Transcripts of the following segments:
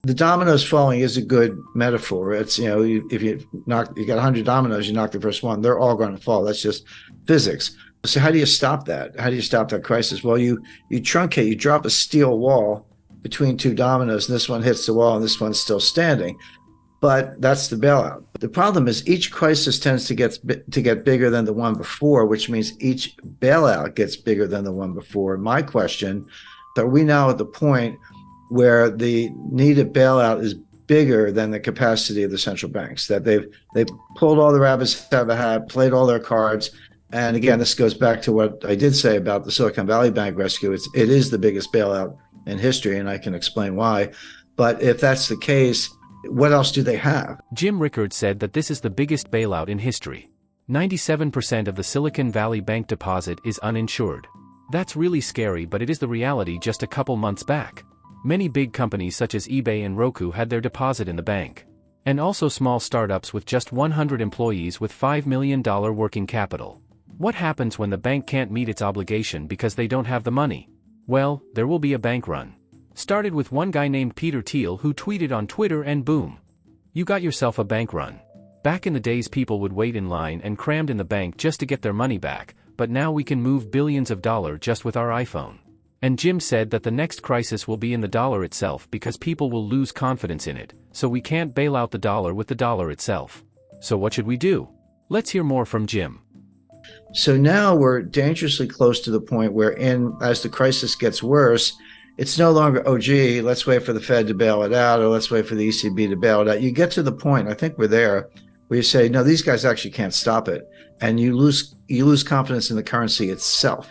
the dominoes falling is a good metaphor. It's, if you got 100 dominoes, you knock the first one, they're all going to fall. That's just physics. So how do you stop that? How do you stop that crisis? Well, you truncate, you drop a steel wall between two dominoes, and this one hits the wall and this one's still standing. But that's the bailout. The problem is each crisis tends to get bigger than the one before, which means each bailout gets bigger than the one before. My question, are we now at the point where the needed bailout is bigger than the capacity of the central banks, that they've pulled all the rabbits out of a hat, played all their cards? And again, this goes back to what I did say about the Silicon Valley Bank rescue. It is the biggest bailout in history, and I can explain why. But if that's the case, what else do they have? Jim Rickards said that this is the biggest bailout in history. 97% of the Silicon Valley Bank deposit is uninsured. That's really scary, but it is the reality just a couple months back. Many big companies such as eBay and Roku had their deposit in the bank. And also small startups with just 100 employees with $5 million working capital. What happens when the bank can't meet its obligation because they don't have the money? Well, there will be a bank run. Started with one guy named Peter Thiel who tweeted on Twitter, and boom. You got yourself a bank run. Back in the days, people would wait in line and crammed in the bank just to get their money back, but now we can move billions of dollars just with our iPhone. And Jim said that the next crisis will be in the dollar itself because people will lose confidence in it, so we can't bail out the dollar with the dollar itself. So what should we do? Let's hear more from Jim. So now we're dangerously close to the point where, as the crisis gets worse, it's no longer, oh, gee, let's wait for the Fed to bail it out, or let's wait for the ECB to bail it out. You get to the point, I think we're there, where you say, no, these guys actually can't stop it. And you lose confidence in the currency itself.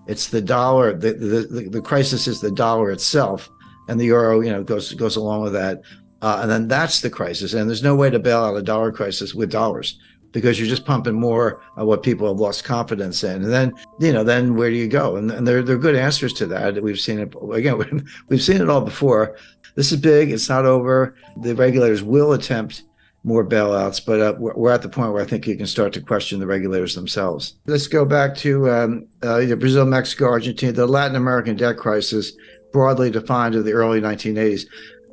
It's the dollar. The crisis is the dollar itself, and the euro, goes along with that. And then that's the crisis. And there's no way to bail out a dollar crisis with dollars, because you're just pumping more of what people have lost confidence in. And then, then where do you go? And there are good answers to that. We've seen it again. We've seen it all before. This is big. It's not over. The regulators will attempt more bailouts, but we're at the point where I think you can start to question the regulators themselves. Let's go back to Brazil, Mexico, Argentina, the Latin American debt crisis, broadly defined of the early 1980s.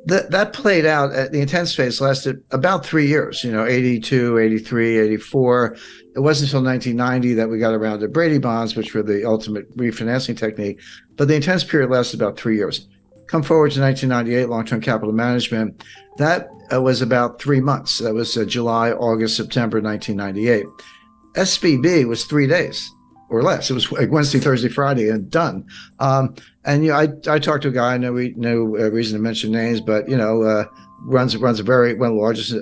That played out, the intense phase lasted about 3 years, 82, 83, 84. It wasn't until 1990 that we got around to Brady bonds, which were the ultimate refinancing technique. But the intense period lasted about 3 years. Come forward to 1998, long-term capital management. That was about 3 months. That was July, August, September 1998. SVB was 3 days or less. It was like Wednesday, Thursday, Friday, and done. And I talked to a guy. I know no reason to mention names, but runs one of the largest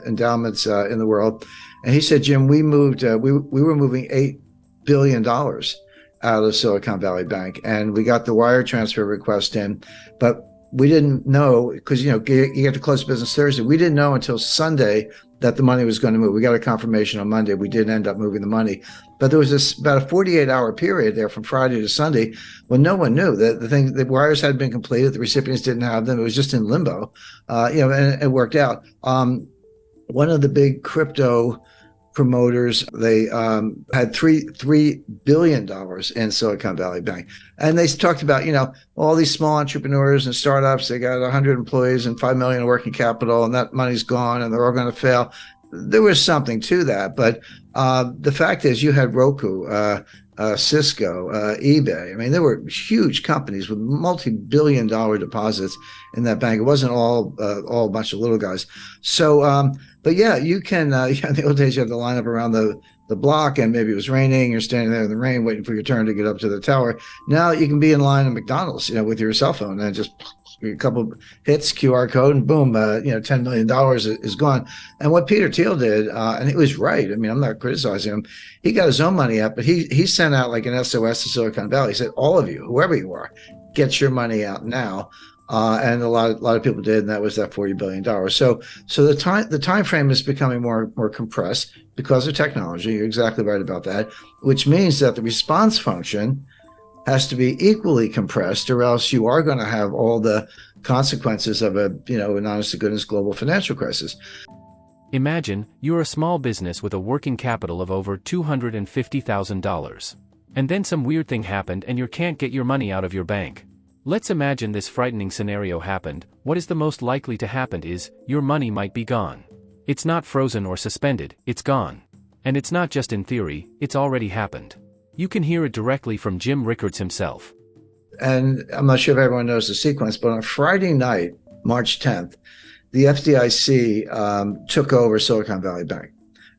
endowments in the world. And he said, Jim, we moved. We were moving $8 billion out of Silicon Valley Bank, and we got the wire transfer request in, but we didn't know, because you get to close business Thursday. We didn't know until Sunday that the money was going to move. We got a confirmation on Monday. We didn't end up moving the money, but there was about a 48-hour period there from Friday to Sunday when no one knew that the wires had been completed. The recipients didn't have them. It was just in limbo, and it worked out. One of the big crypto promoters, they had $3 billion in Silicon Valley Bank. And they talked about, all these small entrepreneurs and startups, they got 100 employees and $5 million in working capital, and that money's gone and they're all going to fail. There was something to that. But the fact is, you had Roku, Cisco, eBay. I mean, there were huge companies with multi-billion-dollar deposits in that bank. It wasn't all a bunch of little guys. So, but yeah, you can. In the old days, you had to line up around the block, and maybe it was raining. You're standing there in the rain, waiting for your turn to get up to the tower. Now you can be in line at McDonald's, with your cell phone, and just a couple hits, QR code, and boom, $10 million is gone. And what Peter Thiel did, and he was right. I mean, I'm not criticizing him. He got his own money up, but he sent out like an SOS to Silicon Valley. He said, all of you, whoever you are, get your money out now. And a lot of people did, and that was that $40 billion. So the time frame is becoming more compressed because of technology. You're exactly right about that, which means that the response function has to be equally compressed, or else you are going to have all the consequences of an honest to goodness global financial crisis. Imagine you're a small business with a working capital of over $250,000. And then some weird thing happened and you can't get your money out of your bank. Let's imagine this frightening scenario happened. What is the most likely to happen is, your money might be gone. It's not frozen or suspended, it's gone. And it's not just in theory, it's already happened. You can hear it directly from Jim Rickards himself. And I'm not sure if everyone knows the sequence, but on Friday night, March 10th, the FDIC took over Silicon Valley Bank.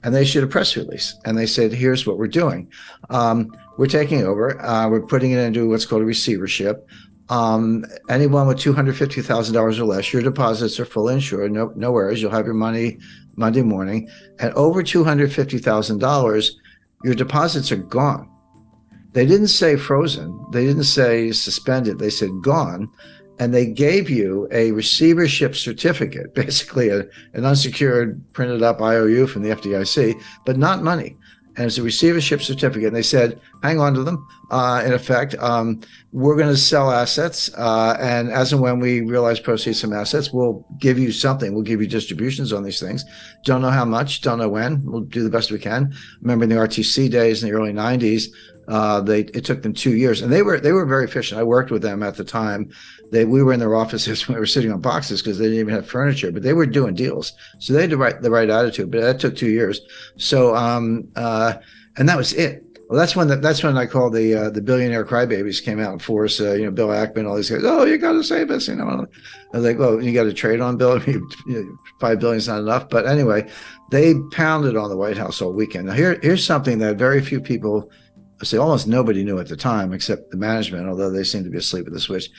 And they issued a press release. And they said, here's what we're doing. We're taking over. We're putting it into what's called a receivership. Anyone with $250,000 or less, your deposits are fully insured. No worries. You'll have your money Monday morning. And over $250,000, your deposits are gone. They didn't say frozen. They didn't say suspended. They said gone. And they gave you a receivership certificate, basically an unsecured printed up IOU from the FDIC, but not money. And it's a receivership certificate. And they said, hang on to them. In effect, we're going to sell assets. And as and when we realize proceeds from assets, we'll give you something. We'll give you distributions on these things. Don't know how much, don't know when. We'll do the best we can. Remember in the RTC days in the early 90s, it took them 2 years, and they were very efficient. I worked with them at the time. We were in their offices when we were sitting on boxes because they didn't even have furniture, but they were doing deals. So they had the right attitude, but that took 2 years. So and that was it. Well, that's when I called the billionaire crybabies came out in force. Bill Ackman, all these guys. Oh, you got to save us. I was like, well, you got to trade on Bill. $5 billion is not enough. But anyway, they pounded on the White House all weekend. Now here's something that very few people. So almost nobody knew at the time except the management, although they seemed to be asleep at the switch.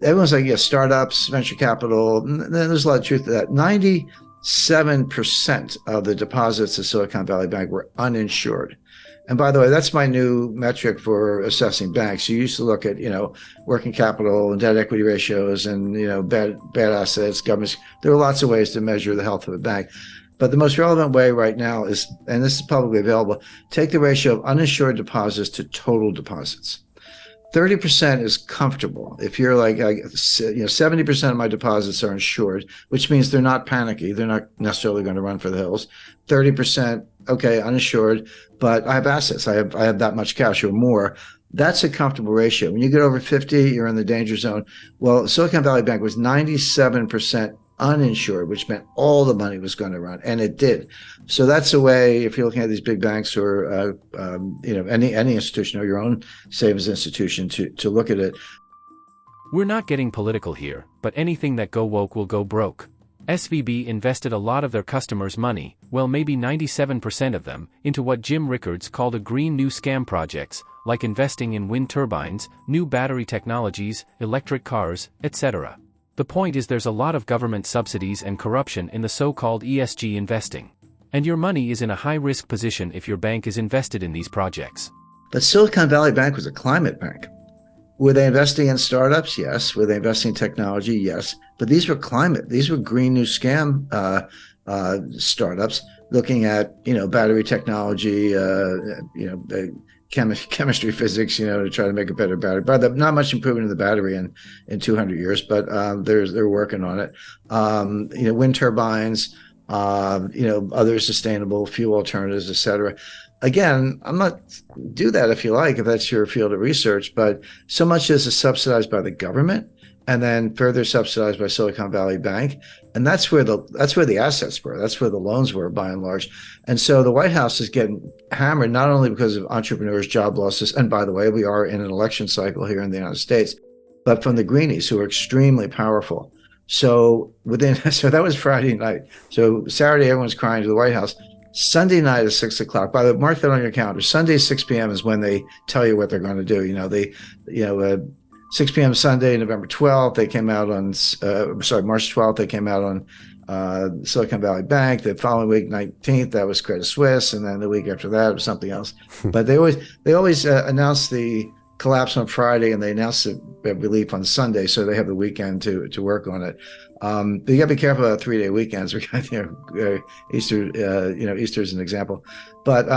Everyone's like, yeah, startups, venture capital. And there's a lot of truth to that. 97% of the deposits at Silicon Valley Bank were uninsured. And by the way, that's my new metric for assessing banks. You used to look at, working capital and debt equity ratios and, bad assets, governments. There are lots of ways to measure the health of a bank. But the most relevant way right now is, and this is publicly available, take the ratio of uninsured deposits to total deposits. 30% is comfortable. If you're like, 70% of my deposits are insured, which means they're not panicky. They're not necessarily going to run for the hills. 30%, okay, uninsured, but I have assets. I have that much cash or more. That's a comfortable ratio. When you get over 50, you're in the danger zone. Well, Silicon Valley Bank was 97% uninsured, which meant all the money was going to run, and it did. So that's a way, if you're looking at these big banks or any institution or your own savings institution, to look at it. We're not getting political here, but anything that go woke will go broke. SVB invested a lot of their customers' money, well maybe 97% of them, into what Jim Rickards called a green new scam projects, like investing in wind turbines, new battery technologies, electric cars, etc. The point is there's a lot of government subsidies and corruption in the so-called ESG investing. And your money is in a high-risk position if your bank is invested in these projects. But Silicon Valley Bank was a climate bank. Were they investing in startups? Yes. Were they investing in technology? Yes. But these were climate. These were green new scam startups looking at, battery technology, chemistry, physics, to try to make a better battery. But not much improvement in the battery in 200 years, but they're working on it. Wind turbines, other sustainable fuel alternatives, et cetera. Again, I'm not do that if you like, if that's your field of research, but so much as is subsidized by the government and then further subsidized by Silicon Valley Bank. And that's where the assets were. That's where the loans were by and large. And so the White House is getting hammered, not only because of entrepreneurs, job losses. And by the way, we are in an election cycle here in the United States, but from the greenies who are extremely powerful. So that was Friday night. So Saturday, everyone's crying to the White House. Sunday night at 6 o'clock. By the way, mark that on your calendar. Sunday, 6 p.m. is when they tell you what they're going to do. 6 p.m. Sunday, November 12th, they came out on, March 12th, they came out on Silicon Valley Bank. The following week, 19th, that was Credit Suisse. And then the week after that, it was something else. But they always announce the collapse on Friday and they announce the relief on Sunday. So they have the weekend to work on it. But you got to be careful about 3-day weekends. Easter, Easter is an example. But